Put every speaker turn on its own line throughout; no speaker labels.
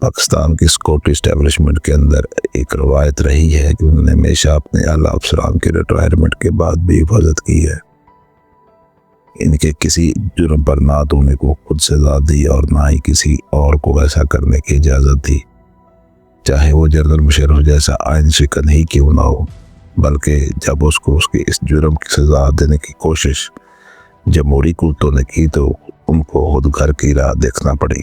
پاکستان کی security establishment کے اندر ایک روایت رہی ہے کہ انہوں نے ہمیشہ اپنے اعلیٰ افسران کے ریٹائرمنٹ کے بعد بھی حفاظت کی ہے۔ ان کے کسی جرم پر نہ تو انہیں کو خود سزا دی اور نہ ہی کسی اور کو ایسا کرنے کی اجازت دی، چاہے وہ جنرل مشرف جیسا آئین شکن ہی کیوں نہ ہو، بلکہ جب اس کو اس کے اس جرم کی سزا دینے کی کوشش جمہوری قوتوں نے کی تو ان کو خود گھر کی راہ دیکھنا پڑی۔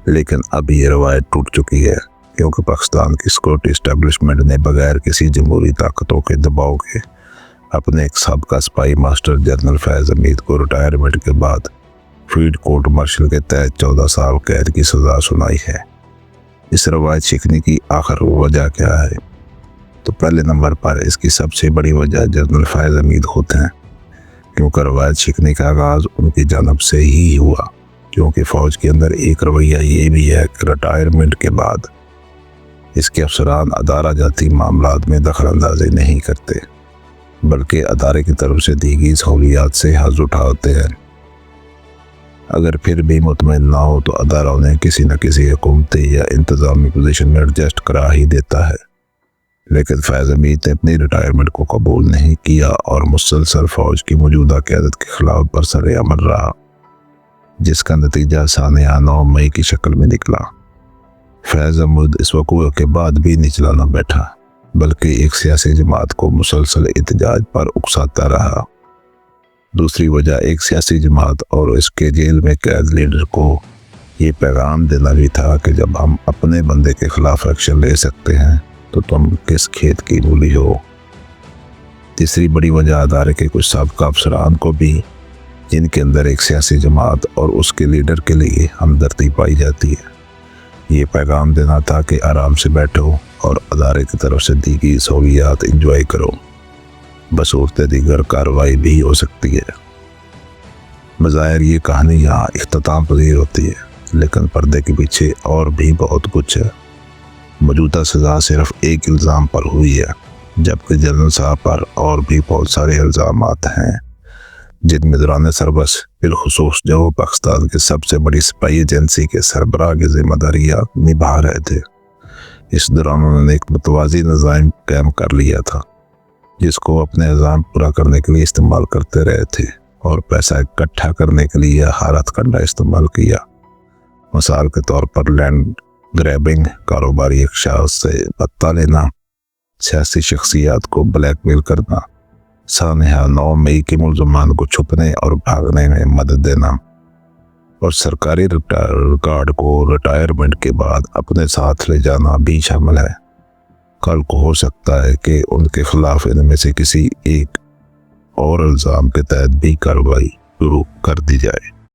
لیکن اب یہ روایت ٹوٹ چکی ہے، کیونکہ پاکستان کی سیکورٹی اسٹیبلشمنٹ نے بغیر کسی جمہوری طاقتوں کے دباؤ کے اپنے ایک سابقہ سپاہی ماسٹر جنرل فیض حمید کو ریٹائرمنٹ کے بعد فیلڈ کورٹ مارشل کے تحت 14 سال قید کی سزا سنائی ہے۔ اس روایت شکنی کی آخر وجہ کیا ہے؟ تو پہلے نمبر پر اس کی سب سے بڑی وجہ جنرل فیض حمید خود ہیں، کیونکہ روایت شکنی کا آغاز ان کی جانب سے ہی ہوا، کیونکہ فوج کے اندر ایک رویہ یہ بھی ہے کہ ریٹائرمنٹ کے بعد اس کے افسران ادارہ جاتی معاملات میں دخل اندازی نہیں کرتے، بلکہ ادارے کی طرف سے دی گئی سہولیات سے حظ اٹھاتے ہیں۔ اگر پھر بھی مطمئن نہ ہو تو ادارہ انہیں کسی نہ کسی حکومتی یا انتظامی پوزیشن میں ایڈجسٹ کرا ہی دیتا ہے۔ لیکن فیض حمید نے اپنی ریٹائرمنٹ کو قبول نہیں کیا اور مسلسل فوج کی موجودہ قیادت کے خلاف برسر عمل رہا، جس کا نتیجہ سانحہ 9 مئی کی شکل میں نکلا۔ فیض حمید اس وقوع کے بعد بھی نچلا نہ بیٹھا، بلکہ ایک سیاسی جماعت کو مسلسل احتجاج پر اکساتا رہا۔ دوسری وجہ ایک سیاسی جماعت اور اس کے جیل میں قید لیڈر کو یہ پیغام دینا بھی تھا کہ جب ہم اپنے بندے کے خلاف ایکشن لے سکتے ہیں تو تم کس کھیت کی مولی ہو۔ تیسری بڑی وجہ ادارے کے کچھ سابقہ افسران کو بھی، جن کے اندر ایک سیاسی جماعت اور اس کے لیڈر کے لیے ہمدردی پائی جاتی ہے، یہ پیغام دینا تھا کہ آرام سے بیٹھو اور ادارے کی طرف سے دی گئی سہولیات انجوائے کرو، بصورت دیگر کارروائی بھی ہو سکتی ہے۔ بظاہر یہ کہانی یہاں اختتام پذیر ہوتی ہے، لیکن پردے کے پیچھے اور بھی بہت کچھ ہے۔ موجودہ سزا صرف ایک الزام پر ہوئی ہے، جبکہ جنرل صاحب پر اور بھی بہت سارے الزامات ہیں، جن میں دوران سربس بالخصوص جو پاکستان کے سب سے بڑی سپاہی ایجنسی کے سربراہ کی ذمہ داریاں نبھا رہے تھے۔ اس دوران انہوں نے ایک متوازی نظام قائم کر لیا تھا، جس کو اپنے نظام پورا کرنے کے لیے استعمال کرتے رہے تھے اور پیسہ اکٹھا کرنے کے لیے حارت کنڈا استعمال کیا۔ مثال کے طور پر لینڈ گریبنگ، کاروباری ایک شخص سے پتہ لینا، سیاسی شخصیات کو بلیک میل کرنا، سانحہ 9 مئی کے ملزمان کو چھپنے اور بھاگنے میں مدد دینا، اور سرکاری ریکارڈ کو ریٹائرمنٹ کے بعد اپنے ساتھ لے جانا بھی شامل ہے۔ کل کو ہو سکتا ہے کہ ان کے خلاف ان میں سے کسی ایک اور الزام کے تحت بھی کارروائی شروع کر دی جائے۔